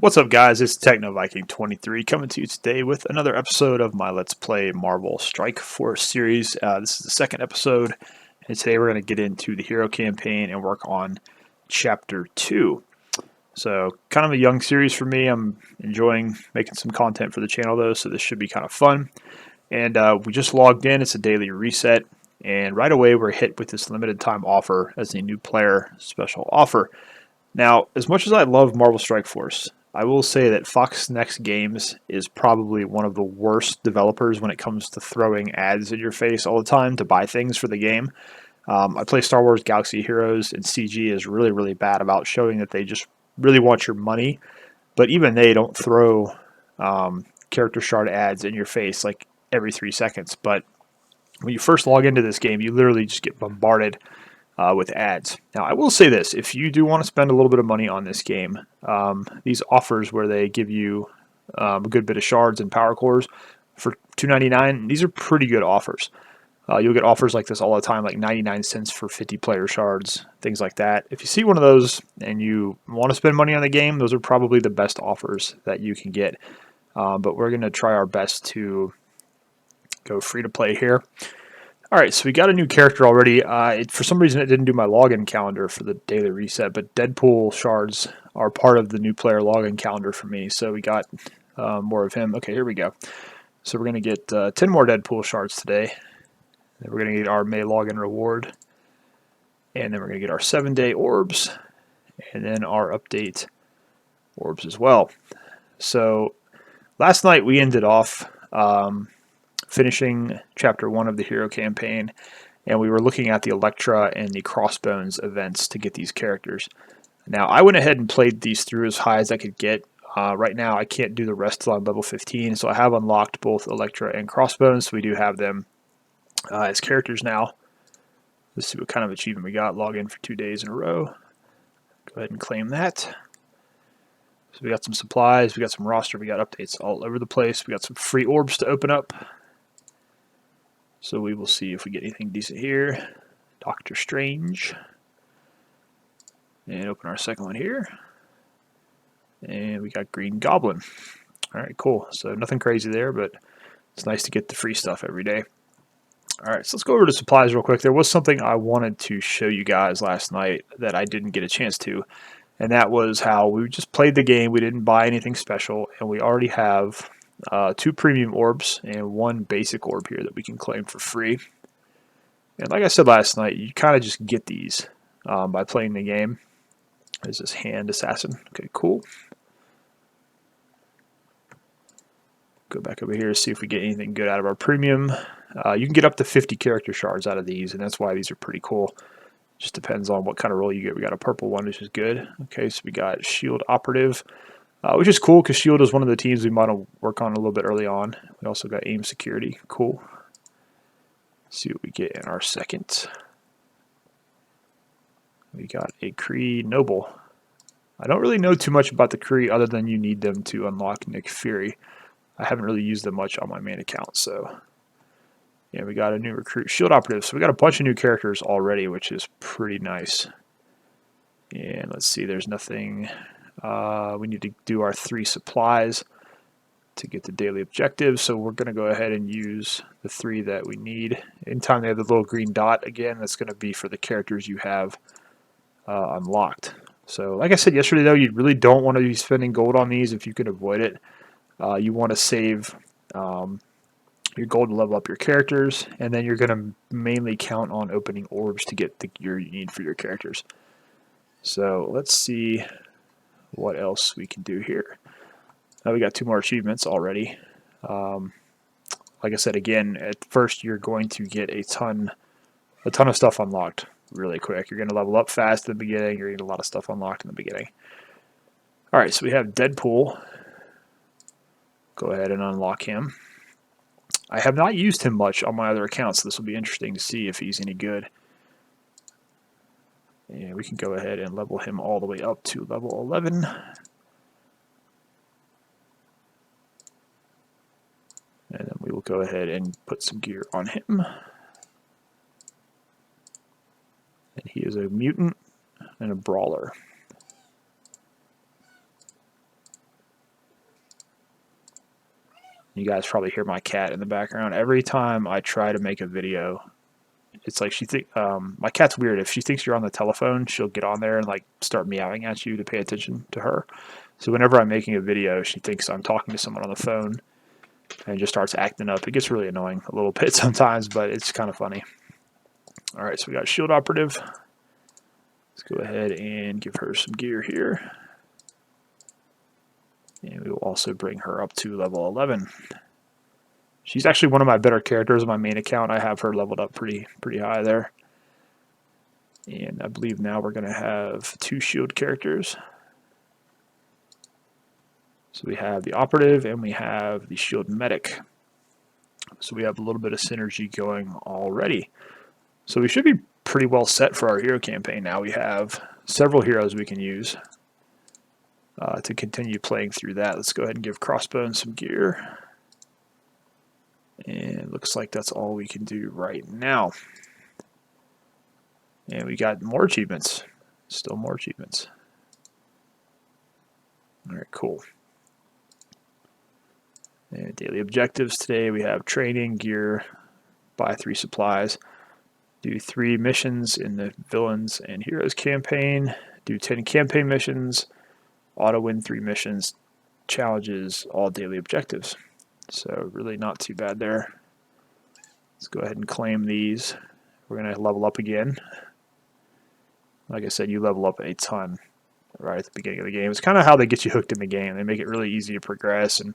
What's up, guys? It's Techno Viking 23 coming to you today with another episode of my Let's Play Marvel Strike Force series. This is the second episode, and today we're going to get into the hero campaign and work on Chapter 2. So, kind of a young series for me. I'm enjoying making some content for the channel, though, so this should be kind of fun. And we just logged in. It's a daily reset, and right away we're hit with this limited time offer as a new player special offer. Now, as much as I love Marvel Strike Force, I will say that FoxNext Games is probably one of the worst developers when it comes to throwing ads in your face all the time to buy things for the game. I play Star Wars Galaxy Heroes, and CG is really, really bad about showing that they just really want your money. But even they don't throw character shard ads in your face like every 3 seconds. But when you first log into this game, you literally just get bombarded with ads. Now, I will say this: if you do want to spend a little bit of money on this game, these offers where they give you a good bit of shards and power cores for $2.99, these are pretty good offers. You'll get offers like this all the time, like 99 cents for 50 player shards, things like that. If you see one of those and you want to spend money on the game, those are probably the best offers that you can get. But we're going to try our best to go free to play here. Alright, so we got a new character already. For some reason it didn't do my login calendar for the daily reset, but Deadpool shards are part of the new player login calendar for me, so we got more of him. Okay, here we go. So we're going to get 10 more Deadpool shards today. Then we're going to get our May login reward. And then we're going to get our 7-day orbs. And then our update orbs as well. So last night we ended off finishing Chapter 1 of the hero campaign, and we were looking at the Elektra and the Crossbones events to get these characters. Now, I went ahead and played these through as high as I could get. Right now, I can't do the rest till I'm level 15, so I have unlocked both Elektra and Crossbones, so we do have them as characters now. Let's see what kind of achievement we got. Log in for 2 days in a row. Go ahead and claim that. So we got some supplies, we got some roster, we got updates all over the place. We got some free orbs to open up. So we will see if we get anything decent here. Doctor Strange. And open our second one here. And we got Green Goblin. Alright, cool. So nothing crazy there, but it's nice to get the free stuff every day. Alright, so let's go over to supplies real quick. There was something I wanted to show you guys last night that I didn't get a chance to. And that was how we just played the game. We didn't buy anything special. And we already have 2 premium orbs and 1 basic orb here that we can claim for free. And like I said last night, you kind of just get these by playing the game. There's this hand assassin. Okay, cool. Go back over here to see if we get anything good out of our premium. You can get up to 50 character shards out of these, and that's why these are pretty cool. Just depends on what kind of roll you get. We got a purple one, which is good. Okay, so we got Shield Operative, which is cool because Shield is one of the teams we might work on a little bit early on. We also got Aim Security. Cool. Let's see what we get in our second. We got a Kree Noble. I don't really know too much about the Kree other than you need them to unlock Nick Fury. I haven't really used them much on my main account, so yeah, we got a new recruit, Shield Operative. So we got a bunch of new characters already, which is pretty nice. And let's see, there's nothing. We need to do our 3 supplies to get the daily objectives. So we're going to go ahead and use the 3 that we need. Anytime they have the little green dot, again, that's going to be for the characters you have unlocked. So like I said yesterday, though, you really don't want to be spending gold on these if you can avoid it. You want to save your gold to level up your characters, and then you're going to mainly count on opening orbs to get the gear you need for your characters. So let's see what else we can do here. We got 2 more achievements already. Like I said, again, at first you're going to get a ton of stuff unlocked really quick. You're going to level up fast in the beginning. You're going to get a lot of stuff unlocked in the beginning. Alright, so we have Deadpool. Go ahead and unlock him. I have not used him much on my other accounts, so this will be interesting to see if he's any good. And we can go ahead and level him all the way up to level 11. And then we will go ahead and put some gear on him. And he is a mutant and a brawler. You guys probably hear my cat in the background. Every time I try to make a video, it's like my cat's weird. If she thinks you're on the telephone, she'll get on there and like start meowing at you to pay attention to her. So whenever I'm making a video, she thinks I'm talking to someone on the phone and just starts acting up. It gets really annoying a little bit sometimes, but it's kind of funny. All right, so we got Shield Operative. Let's go ahead and give her some gear here. And we will also bring her up to level 11. She's actually one of my better characters on my main account. I have her leveled up pretty high there. And I believe now we're going to have 2 shield characters. So we have the Operative and we have the Shield Medic. So we have a little bit of synergy going already. So we should be pretty well set for our hero campaign now. We have several heroes we can use to continue playing through that. Let's go ahead and give Crossbones some gear. And it looks like that's all we can do right now. And we got more achievements. Still more achievements. All right, cool. And daily objectives today, we have training, gear, buy 3 supplies, do 3 missions in the Villains and Heroes campaign, do 10 campaign missions, auto win 3 missions, challenges, all daily objectives. So really not too bad there. Let's go ahead and claim these. We're going to level up again. Like I said, you level up a ton right at the beginning of the game. It's kind of how they get you hooked in the game. They make it really easy to progress and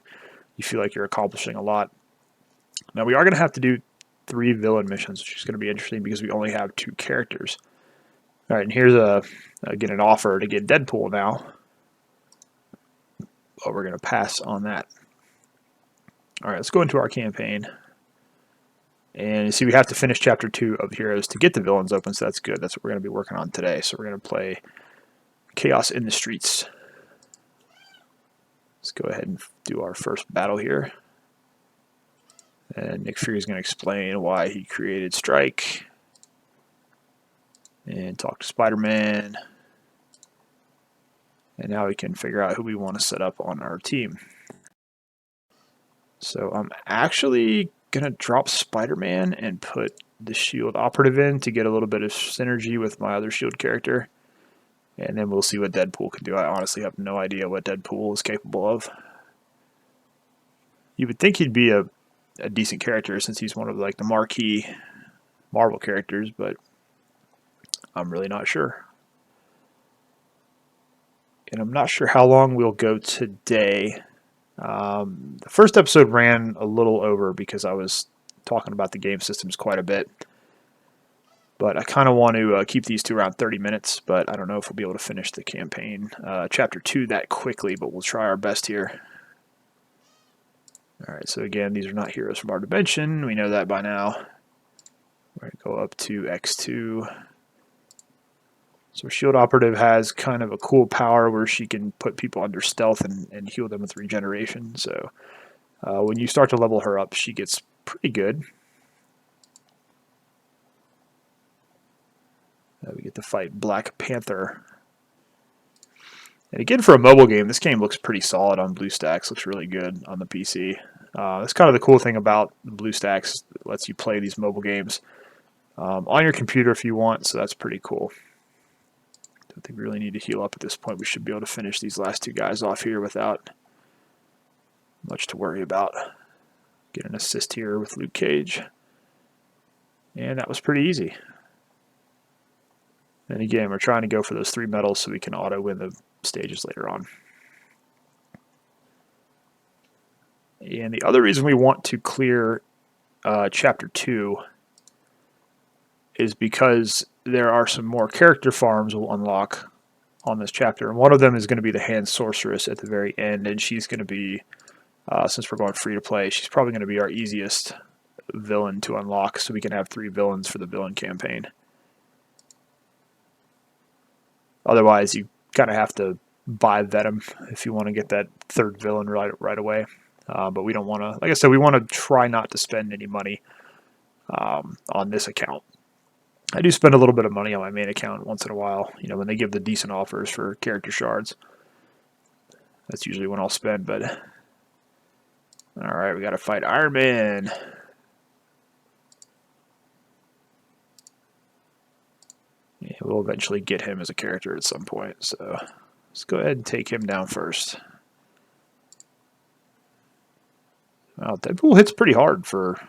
you feel like you're accomplishing a lot. Now we are going to have to do 3 villain missions, which is going to be interesting because we only have 2 characters. All right, and here's again an offer to get Deadpool now. But we're going to pass on that. All right, let's go into our campaign. And you see we have to finish Chapter 2 of Heroes to get the villains open, so that's good. That's what we're going to be working on today. So we're going to play Chaos in the Streets. Let's go ahead and do our first battle here. And Nick Fury is going to explain why he created Strike. And talk to Spider-Man. And now we can figure out who we want to set up on our team. So I'm actually going to drop Spider-Man and put the Shield Operative in to get a little bit of synergy with my other Shield character. And then we'll see what Deadpool can do. I honestly have no idea what Deadpool is capable of. You would think he'd be a decent character since he's one of like the marquee Marvel characters, but I'm really not sure. And I'm not sure how long we'll go today. The first episode ran a little over because I was talking about the game systems quite a bit. But I kind of want to keep these to around 30 minutes, but I don't know if we'll be able to finish the campaign, Chapter 2, that quickly, but we'll try our best here. All right, so again, these are not heroes from our dimension. We know that by now. We're going to go up to X2. So Shield Operative has kind of a cool power where she can put people under stealth and heal them with regeneration. So when you start to level her up, she gets pretty good. We get to fight Black Panther. And again, for a mobile game, this game looks pretty solid on BlueStacks. Looks really good on the PC. That's kind of the cool thing about BlueStacks. It lets you play these mobile games on your computer if you want, so that's pretty cool. Don't think we really need to heal up at this point. We should be able to finish these last 2 guys off here without much to worry about. Get an assist here with Luke Cage. And that was pretty easy. And again, we're trying to go for those 3 medals so we can auto-win the stages later on. And the other reason we want to clear Chapter 2 is because there are some more character farms we'll unlock on this chapter. And one of them is going to be the Hand Sorceress at the very end. And she's going to be, since we're going free to play, she's probably going to be our easiest villain to unlock so we can have 3 villains for the villain campaign. Otherwise, you kind of have to buy Venom if you want to get that 3rd villain right away. But we don't want to, like I said, we want to try not to spend any money on this account. I do spend a little bit of money on my main account once in a while, you know, when they give the decent offers for character shards. That's usually when I'll spend, but Alright, we gotta fight Iron Man. Yeah, we'll eventually get him as a character at some point, so let's go ahead and take him down first. Wow, Deadpool hits pretty hard for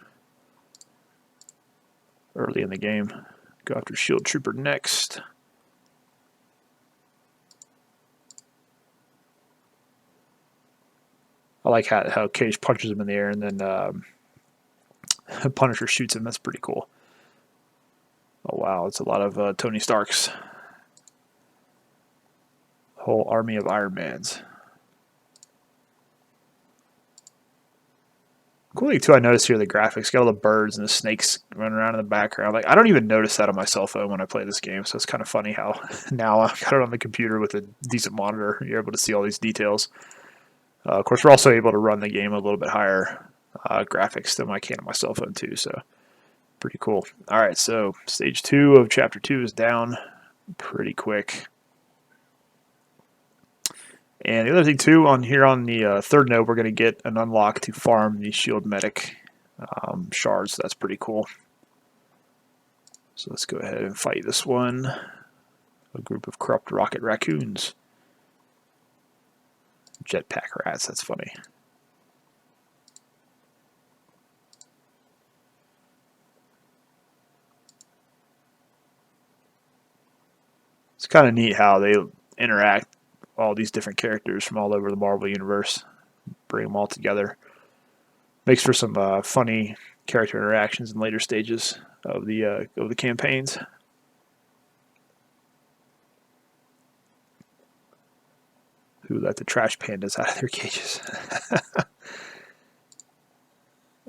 early in the game. Go after Shield Trooper next. I like how Cage punches him in the air and then Punisher shoots him. That's pretty cool. Oh wow, it's a lot of Tony Starks. Whole army of Iron Mans. Cool thing too, I noticed here the graphics got all the birds and the snakes running around in the background. Like I don't even notice that on my cell phone when I play this game, so it's kind of funny how now I've got it on the computer with a decent monitor. You're able to see all these details. Of course, we're also able to run the game a little bit higher graphics than I can on my cell phone too, so pretty cool. All right, so stage 2 of chapter 2 is down pretty quick. And the other thing too, on here on the third node, we're going to get an unlock to farm the shield medic shards. That's pretty cool. So let's go ahead and fight this one. A group of corrupt rocket raccoons. Jetpack rats, that's funny. It's kind of neat how they interact, all these different characters from all over the Marvel Universe. Bring them all together. Makes for some funny character interactions in later stages of the campaigns. Who let the trash pandas out of their cages?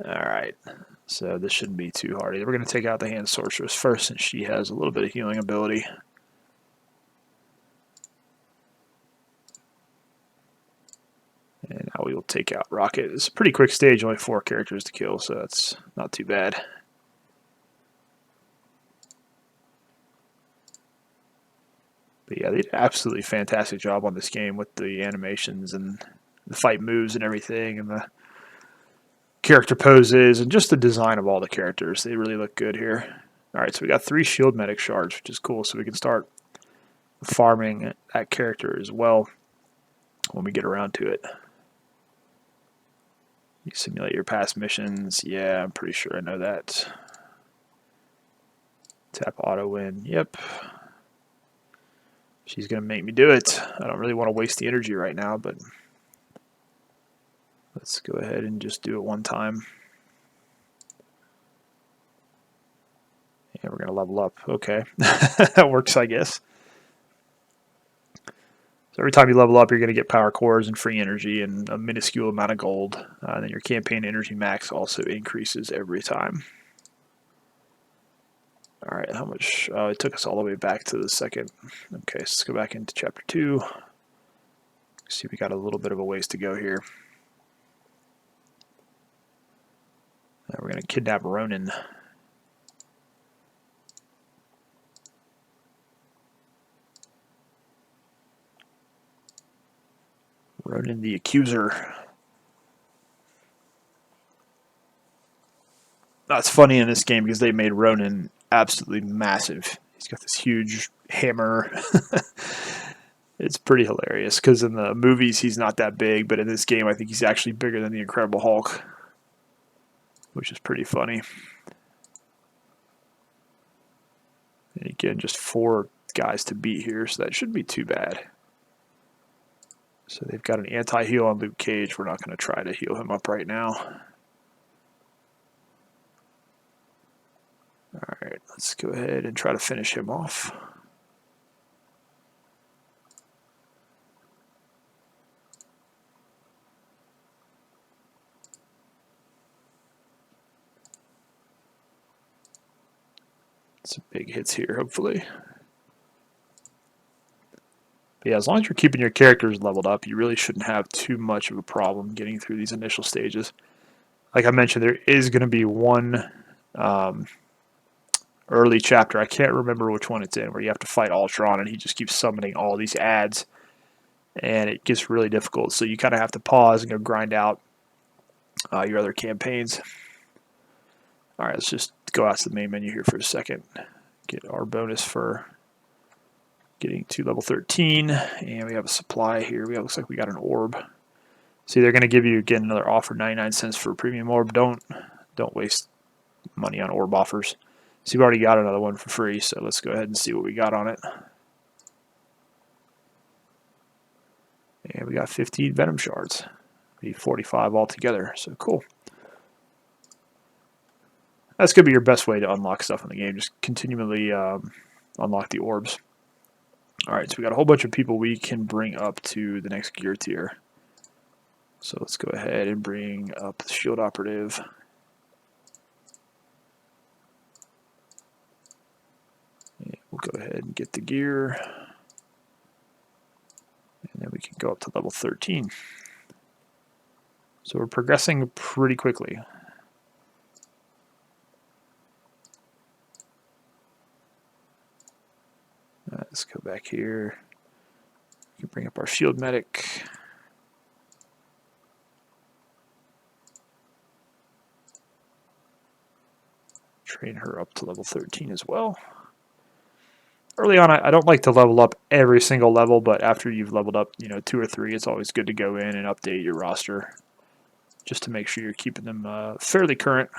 Alright, so this shouldn't be too hard. We're going to take out the hand sorceress first since she has a little bit of healing ability. And now we will take out Rocket. It's a pretty quick stage, only 4 characters to kill, so that's not too bad. But yeah, they did an absolutely fantastic job on this game with the animations and the fight moves and everything, and the character poses, and just the design of all the characters. They really look good here. Alright, so we got 3 shield medic shards, which is cool, so we can start farming that character as well when we get around to it. You simulate your past missions. Yeah, I'm pretty sure I know that. Tap auto win. Yep. She's going to make me do it. I don't really want to waste the energy right now, but let's go ahead and just do it one time. Yeah, we're going to level up. Okay. That works, I guess. So every time you level up, you're going to get power cores and free energy and a minuscule amount of gold. And then your campaign energy max also increases every time. All right, how much? It took us all the way back to the second. Okay, so let's go back into chapter 2. See, we got a little bit of a ways to go here. Now we're going to kidnap Ronan. Ronan the Accuser. That's funny in this game because they made Ronan absolutely massive. He's got this huge hammer. It's pretty hilarious because in the movies he's not that big, but in this game I think he's actually bigger than the Incredible Hulk, which is pretty funny. And again, just 4 guys to beat here, so that shouldn't be too bad. So they've got an anti-heal on Luke Cage. We're not going to try to heal him up right now. Alright, let's go ahead and try to finish him off. Some big hits here, hopefully. But yeah, as long as you're keeping your characters leveled up, you really shouldn't have too much of a problem getting through these initial stages. Like I mentioned, there is going to be one early chapter, I can't remember which one it's in, where you have to fight Ultron and he just keeps summoning all these ads and it gets really difficult. So you kind of have to pause and go grind out your other campaigns. All right, let's just go out to the main menu here for a second. Get our bonus for getting to level 13, and we have a supply here. Looks like we got an orb. See, they're going to give you again another offer, 99 cents for a premium orb. Don't waste money on orb offers. See, we already got another one for free, so let's go ahead and see what we got on it. And we got 15 venom shards. Be 45 altogether, so cool. That's going to be your best way to unlock stuff in the game. Just continually unlock the orbs. Alright, so we got a whole bunch of people we can bring up to the next gear tier. So let's go ahead and bring up the shield operative. And we'll go ahead and get the gear. And then we can go up to level 13. So we're progressing pretty quickly. Let's go back here. We can bring up our shield medic. Train her up to level 13 as well. Early on, I don't like to level up every single level, but after you've leveled up, 2 or 3, it's always good to go in and update your roster just to make sure you're keeping them fairly current.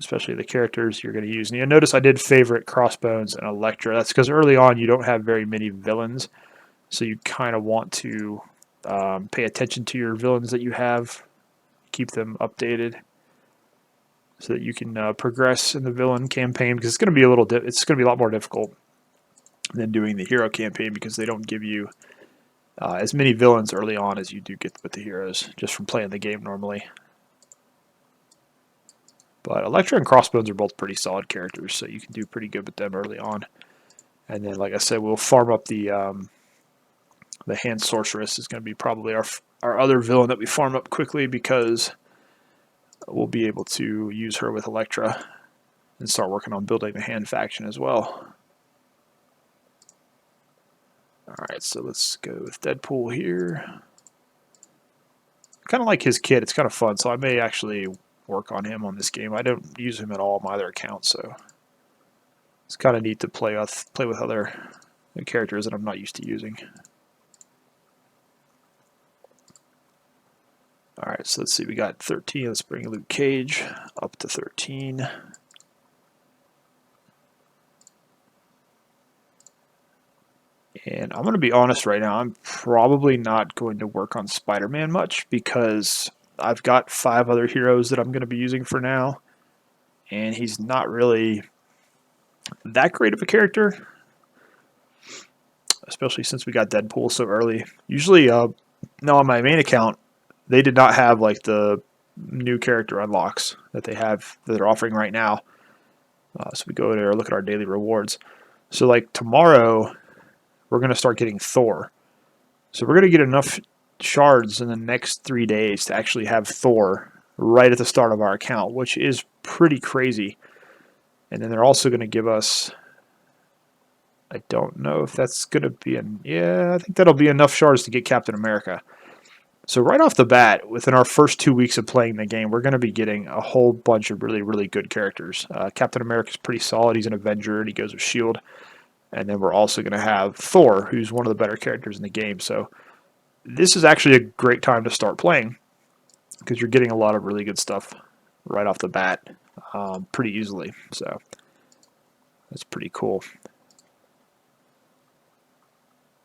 Especially the characters you're going to use. And you'll notice I did favorite Crossbones and Elektra. That's because early on you don't have very many villains, so you kind of want to pay attention to your villains that you have, keep them updated, so that you can progress in the villain campaign. Because it's going to be a lot more difficult than doing the hero campaign because they don't give you as many villains early on as you do get with the heroes just from playing the game normally. But Elektra and Crossbones are both pretty solid characters, so you can do pretty good with them early on. And then, like I said, we'll farm up the hand Sorceress is going to be probably our other villain that we farm up quickly because we'll be able to use her with Elektra and start working on building the hand faction as well. Alright, so let's go with Deadpool here. Kind of like his kit, it's kind of fun, so I may actually work on him on this game. I don't use him at all on my other account, so it's kind of neat to play with other characters that I'm not used to using. Alright, so let's see, we got 13. Let's bring Luke Cage up to 13. And I'm going to be honest right now, I'm probably not going to work on Spider-Man much because I've got 5 other heroes that I'm going to be using for now, and he's not really that great of a character, especially since we got Deadpool so early. Usually, no, on my main account, they did not have like the new character unlocks that they're offering right now. So we go there, look at our daily rewards. So like tomorrow, we're going to start getting Thor. So we're going to get enough shards in the next 3 days to actually have Thor right at the start of our account, which is pretty crazy. And then they're also going to give us, I don't know if that's going to be, yeah, I think that'll be enough shards to get Captain America. So right off the bat, within our first 2 weeks of playing the game, we're going to be getting a whole bunch of really, really good characters. Captain America's pretty solid. He's an Avenger, and he goes with S.H.I.E.L.D. And then we're also going to have Thor, who's one of the better characters in the game. So this is actually a great time to start playing because you're getting a lot of really good stuff right off the bat pretty easily. So that's pretty cool.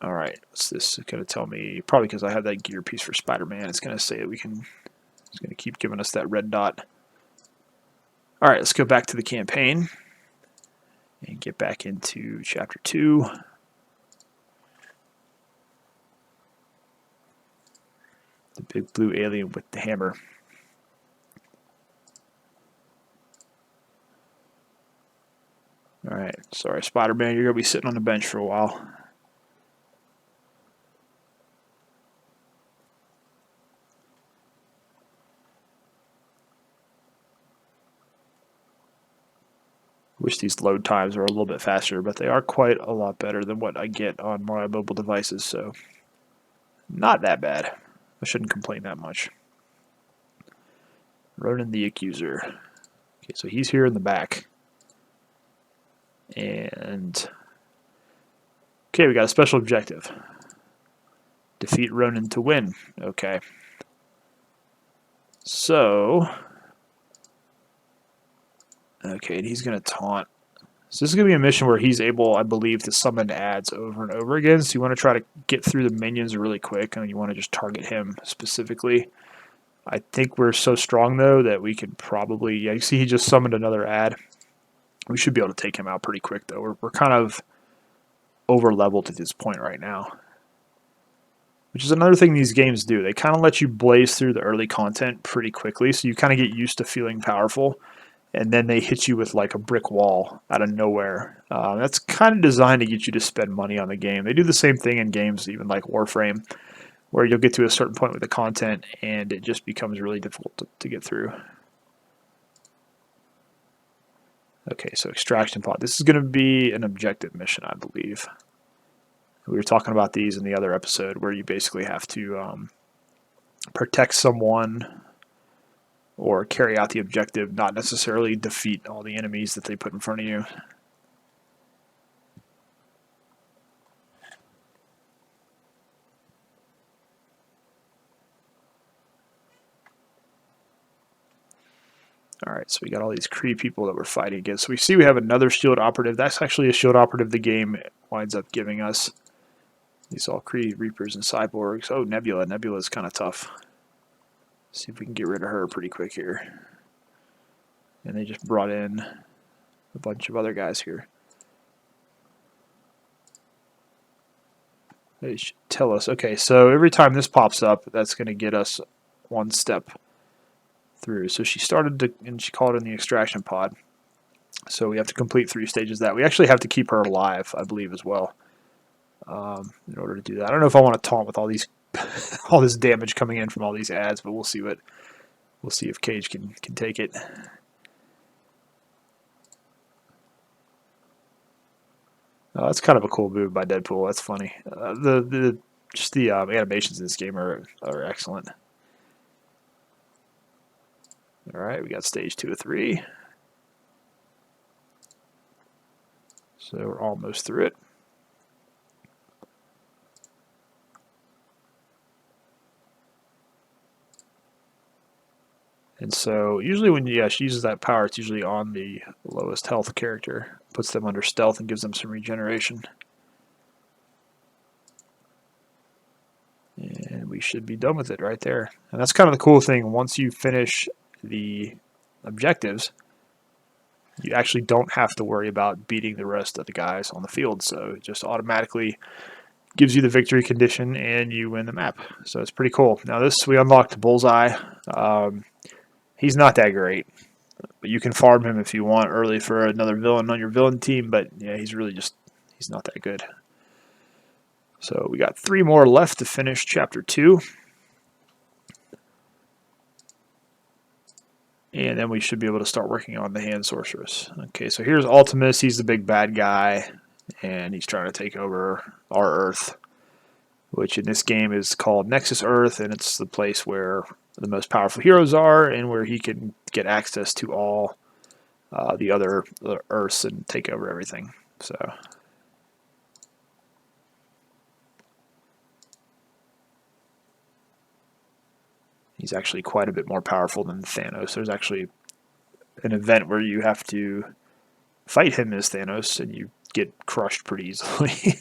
All right, what's this going to tell me? Probably because I have that gear piece for Spider-Man. It's going to say that it's going to keep giving us that red dot. All right, let's go back to the campaign and get back into Chapter 2. The big blue alien with the hammer. All right, sorry, Spider-Man, you're going to be sitting on the bench for a while. Wish these load times are a little bit faster, but they are quite a lot better than what I get on my mobile devices, so not that bad. I shouldn't complain that much. Ronan the Accuser. Okay, so he's here in the back. And okay, we got a special objective. Defeat Ronan to win. Okay. So okay, and he's gonna taunt. So this is going to be a mission where he's able, I believe, to summon ads over and over again. So you want to try to get through the minions really quick, and you want to just target him specifically. I think we're so strong, though, that we can probably... Yeah, you see he just summoned another ad. We should be able to take him out pretty quick, though. We're kind of over-leveled at this point right now. Which is another thing these games do. They kind of let you blaze through the early content pretty quickly, so you kind of get used to feeling powerful. And then they hit you with like a brick wall out of nowhere. That's kind of designed to get you to spend money on the game. They do the same thing in games, even like Warframe, where you'll get to a certain point with the content and it just becomes really difficult to get through. Okay, so extraction pod. This is going to be an objective mission, I believe. We were talking about these in the other episode where you basically have to protect someone or carry out the objective, not necessarily defeat all the enemies that they put in front of you. Alright, so we got all these Kree people that we're fighting against. So we see we have another shield operative. That's actually a shield operative the game winds up giving us. These all Kree Reapers and Cyborgs. Oh, Nebula. Nebula's kind of tough. See if we can get rid of her pretty quick here. And they just brought in a bunch of other guys here. They should tell us. Okay, so every time this pops up, that's going to get us one step through. So she started to, and she called in the extraction pod. So we have to complete 3 stages of that. We actually have to keep her alive, I believe, as well, in order to do that. I don't know if I want to taunt with all these, all this damage coming in from all these ads, but we'll see if Cage can take it. Oh, that's kind of a cool move by Deadpool. That's funny. Just the animations in this game are excellent. All right, we got stage 2 of 3. So we're almost through it. And so usually when she uses that power, it's usually on the lowest health character. Puts them under stealth and gives them some regeneration. And we should be done with it right there. And that's kind of the cool thing. Once you finish the objectives, you actually don't have to worry about beating the rest of the guys on the field. So it just automatically gives you the victory condition and you win the map. So it's pretty cool. Now this, we unlocked Bullseye. He's not that great, but you can farm him if you want early for another villain on your villain team. But yeah, he's really just, he's not that good. So we got 3 more left to finish chapter 2. And then we should be able to start working on the hand sorceress. Okay, so here's Ultimus. He's the big bad guy, and he's trying to take over our Earth, which in this game is called Nexus Earth, and it's the place where the most powerful heroes are and where he can get access to all the other Earths and take over everything. So he's actually quite a bit more powerful than Thanos. There's actually an event where you have to fight him as Thanos, and you get crushed pretty easily.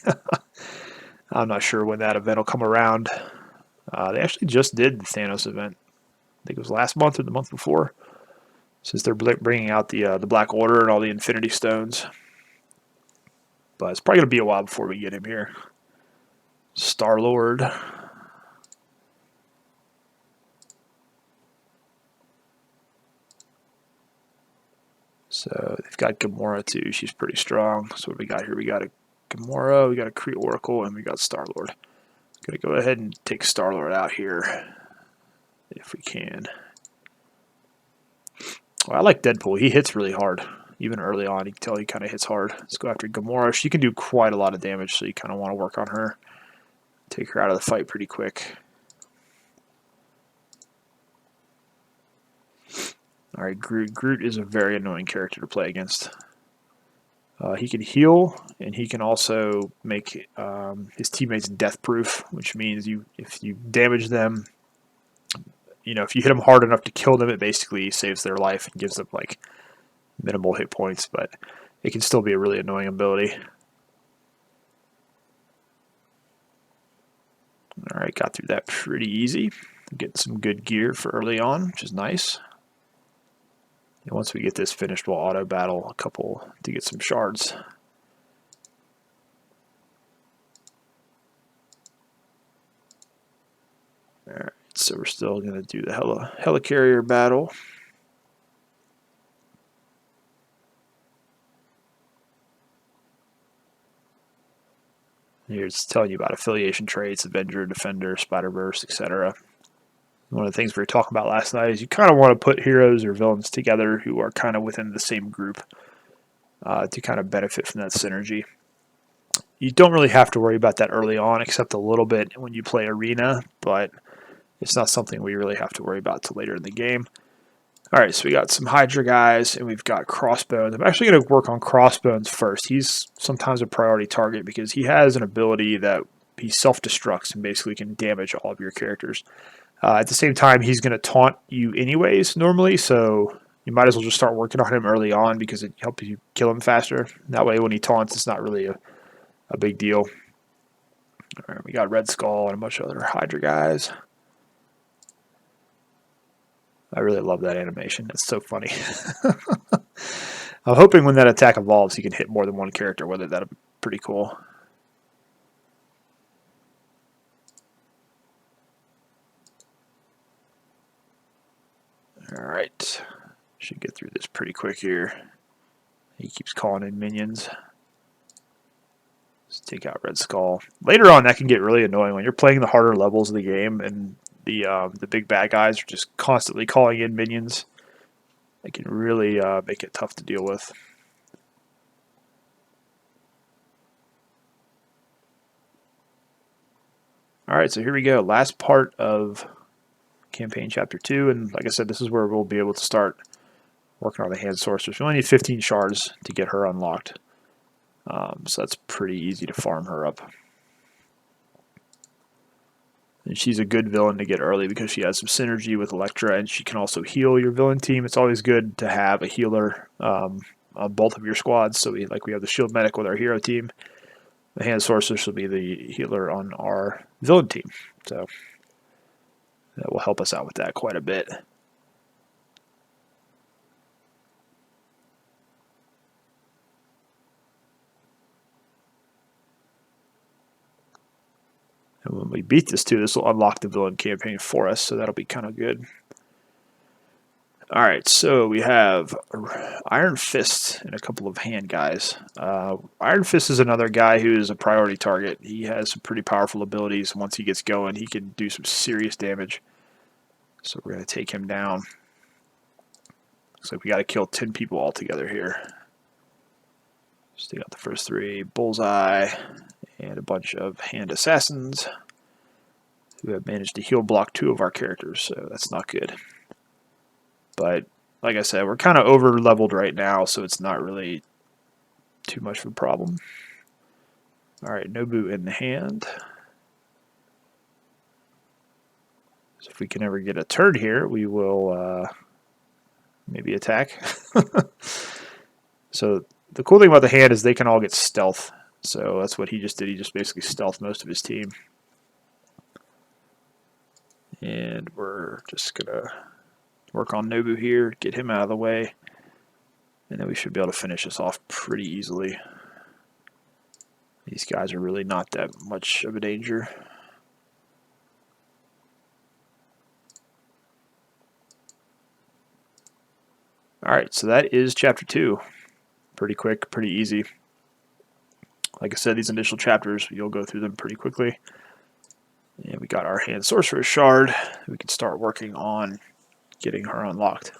I'm not sure when that event will come around. They actually just did the Thanos event. I think it was last month or the month before, since they're bringing out the Black Order and all the Infinity Stones. But it's probably going to be a while before we get him here. Star-Lord. So they've got Gamora too. She's pretty strong. So what we got here? We got a Gamora, we got a Kree Oracle, and we got Star-Lord. Gonna go ahead and take Star-Lord out here if we can. Well, I like Deadpool. He hits really hard. Even early on, you can tell he kind of hits hard. Let's go after Gamora. She can do quite a lot of damage, so you kind of want to work on her. Take her out of the fight pretty quick. Alright, Groot. Groot is a very annoying character to play against. He can heal, and he can also make his teammates death-proof, which means if you damage them, if you hit them hard enough to kill them, it basically saves their life and gives them like minimal hit points, but it can still be a really annoying ability. Alright, got through that pretty easy. Getting some good gear for early on, which is nice. And once we get this finished, we'll auto battle a couple to get some shards. Alright, so we're still going to do the helicarrier battle. Here it's telling you about affiliation traits, Avenger, Defender, Spider-Verse, etc. One of the things we were talking about last night is you kind of want to put heroes or villains together who are kind of within the same group to kind of benefit from that synergy. You don't really have to worry about that early on, except a little bit when you play Arena, but it's not something we really have to worry about till later in the game. Alright, so we got some Hydra guys, and we've got Crossbones. I'm actually going to work on Crossbones first. He's sometimes a priority target because he has an ability that he self-destructs and basically can damage all of your characters. At the same time, he's going to taunt you anyways, normally, so you might as well just start working on him early on because it helps you kill him faster. That way, when he taunts, it's not really a big deal. Alright, we got Red Skull and a bunch of other Hydra guys. I really love that animation. It's so funny. I'm hoping when that attack evolves, he can hit more than one character with it. That'd be pretty cool. Alright. Should get through this pretty quick here. He keeps calling in minions. Let's take out Red Skull. Later on, that can get really annoying when you're playing the harder levels of the game and the big bad guys are just constantly calling in minions. It can really make it tough to deal with. Alright, so here we go. Last part of campaign chapter 2, and like I said, this is where we'll be able to start working on the hand sorceress. We only need 15 shards to get her unlocked. So that's pretty easy to farm her up. And she's a good villain to get early because she has some synergy with Elektra, and she can also heal your villain team. It's always good to have a healer on both of your squads. So we have the shield medic with our hero team. The hand sorceress will be the healer on our villain team. So that will help us out with that quite a bit. And when we beat this too, this will unlock the villain campaign for us, so that'll be kind of good. Alright, so we have Iron Fist and a couple of hand guys. Iron Fist is another guy who is a priority target. He has some pretty powerful abilities. Once he gets going, he can do some serious damage. So we're going to take him down. Looks like we got to kill 10 people altogether here. Just take out the first 3. Bullseye and a bunch of hand assassins who have managed to heal block 2 of our characters, so that's not good. But like I said, we're kind of over leveled right now, so it's not really too much of a problem. Alright, Nobu in the hand. So if we can ever get a turn here, we will maybe attack. So the cool thing about the hand is they can all get stealth. So that's what he just did. He just basically stealthed most of his team. And we're just going to work on Nobu here, get him out of the way. And then we should be able to finish this off pretty easily. These guys are really not that much of a danger. Alright, so that is Chapter 2. Pretty quick, pretty easy. Like I said, these initial chapters, you'll go through them pretty quickly. And we got our hand sorceress shard. We can start working on getting her unlocked.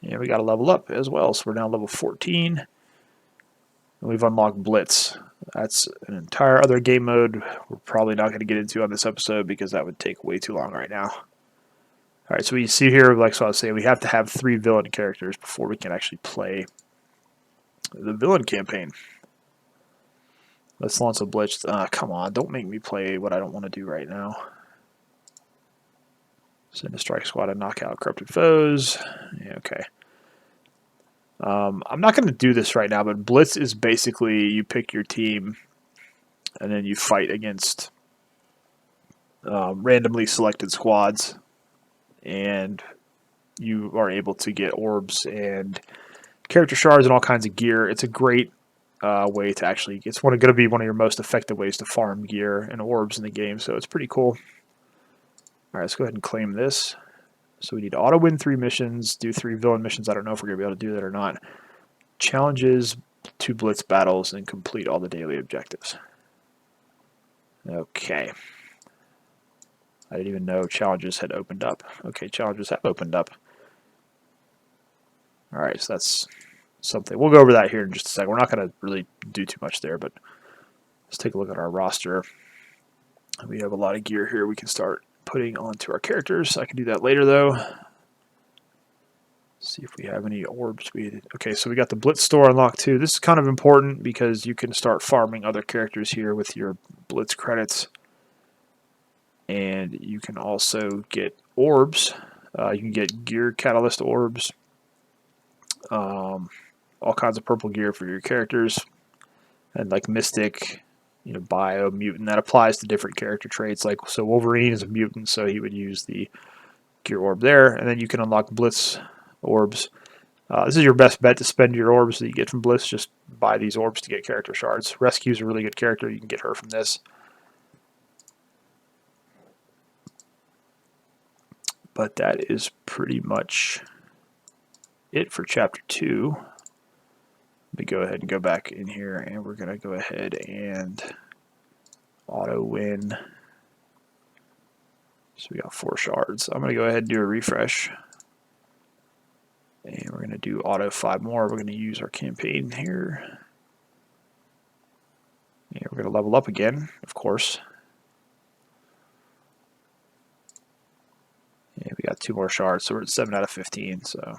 And we got to level up as well. So we're now level 14. And we've unlocked Blitz. That's an entire other game mode we're probably not going to get into on this episode because that would take way too long right now. All right, so we see here, like so I was saying, we have to have 3 villain characters before we can actually play the villain campaign. Let's launch a Blitz. Come on, don't make me play what I don't want to do right now. Send a strike squad and knock out corrupted foes. Yeah, okay. I'm not going to do this right now, but Blitz is basically you pick your team and then you fight against randomly selected squads, and you are able to get orbs and character shards and all kinds of gear. It's a great way to actually, it's going to be one of your most effective ways to farm gear and orbs in the game, so it's pretty cool. All right, let's go ahead and claim this. So we need to auto win 3 missions, do 3 villain missions. I don't know if we're going to be able to do that or not. Challenges, 2 Blitz battles, and complete all the daily objectives. Okay. I didn't even know challenges had opened up. Okay, challenges have opened up. All right, so that's something. We'll go over that here in just a second. We're not going to really do too much there, but let's take a look at our roster. We have a lot of gear here we can start putting onto our characters. I can do that later, though. See if we have any orbs. Okay, so we got the Blitz store unlocked too. This is kind of important because you can start farming other characters here with your Blitz credits. And you can also get orbs. You can get gear catalyst orbs. All kinds of purple gear for your characters. And like Mystic, Bio, Mutant. That applies to different character traits. Like, so Wolverine is a mutant, so he would use the gear orb there. And then you can unlock Blitz orbs. This is your best bet to spend your orbs that you get from Blitz. Just buy these orbs to get character shards. Rescue's a really good character. You can get her from this. But that is pretty much it for Chapter 2. Let me go ahead and go back in here, and we're going to go ahead and auto win. So we got 4 shards. I'm going to go ahead and do a refresh. And we're going to do auto 5 more. We're going to use our campaign here. And we're going to level up again, of course. And we got 2 more shards, so we're at 7 out of 15, so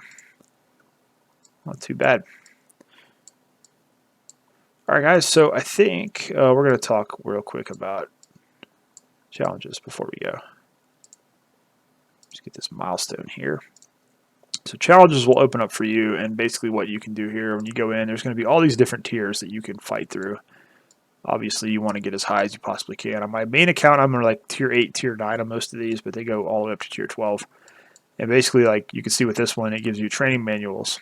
not too bad. All right, guys, so I think we're going to talk real quick about challenges before we go. Just get this milestone here. So challenges will open up for you, and basically what you can do here when you go in, there's going to be all these different tiers that you can fight through. Obviously, you want to get as high as you possibly can. On my main account, I'm like tier 8, tier 9 on most of these, but they go all the way up to tier 12. And basically, like you can see with this one, it gives you training manuals.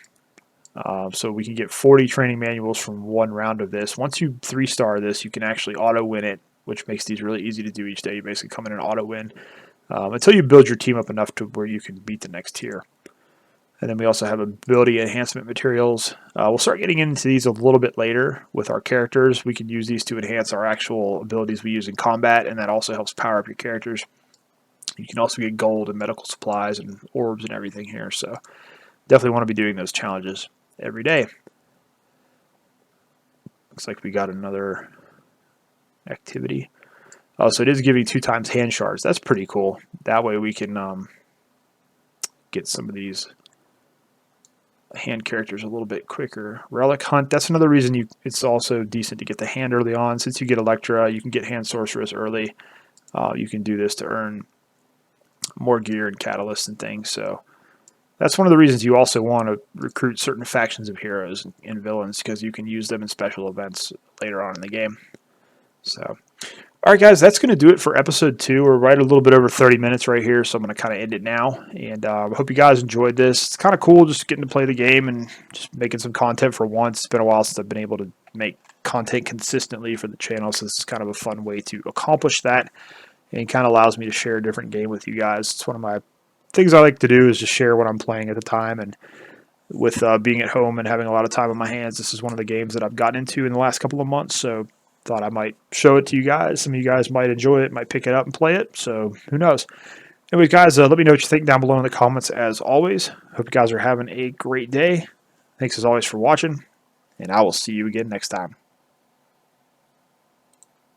So we can get 40 training manuals from 1 round of this. Once you 3-star this, you can actually auto win it, which makes these really easy to do each day. You basically come in and auto win until you build your team up enough to where you can beat the next tier. And then we also have ability enhancement materials. We'll start getting into these a little bit later with our characters. We can use these to enhance our actual abilities we use in combat, and that also helps power up your characters. You can also get gold and medical supplies and orbs and everything here. So definitely want to be doing those challenges every day. Looks like we got another activity. Oh, so it is giving 2 times hand shards. That's pretty cool. That way we can get some of these hand characters a little bit quicker. Relic Hunt, that's another reason it's also decent to get the hand early on. Since you get Elektra, you can get hand Sorceress early. You can do this to earn more gear and catalysts and things. So that's one of the reasons you also want to recruit certain factions of heroes and villains, because you can use them in special events later on in the game. So, all right, guys, that's going to do it for episode 2. We're right a little bit over 30 minutes right here, so I'm going to kind of end it now. And I hope you guys enjoyed this. It's kind of cool just getting to play the game and just making some content for once. It's been a while since I've been able to make content consistently for the channel, so this is kind of a fun way to accomplish that. And it kind of allows me to share a different game with you guys. It's one of my things I like to do, is just share what I'm playing at the time. And with being at home and having a lot of time on my hands, this is one of the games that I've gotten into in the last couple of months, so thought I might show it to you guys. Some of you guys might enjoy it, might pick it up and play it, so who knows. Anyways, guys, let me know what you think down below in the comments as always. Hope you guys are having a great day. Thanks as always for watching, and I will see you again next time.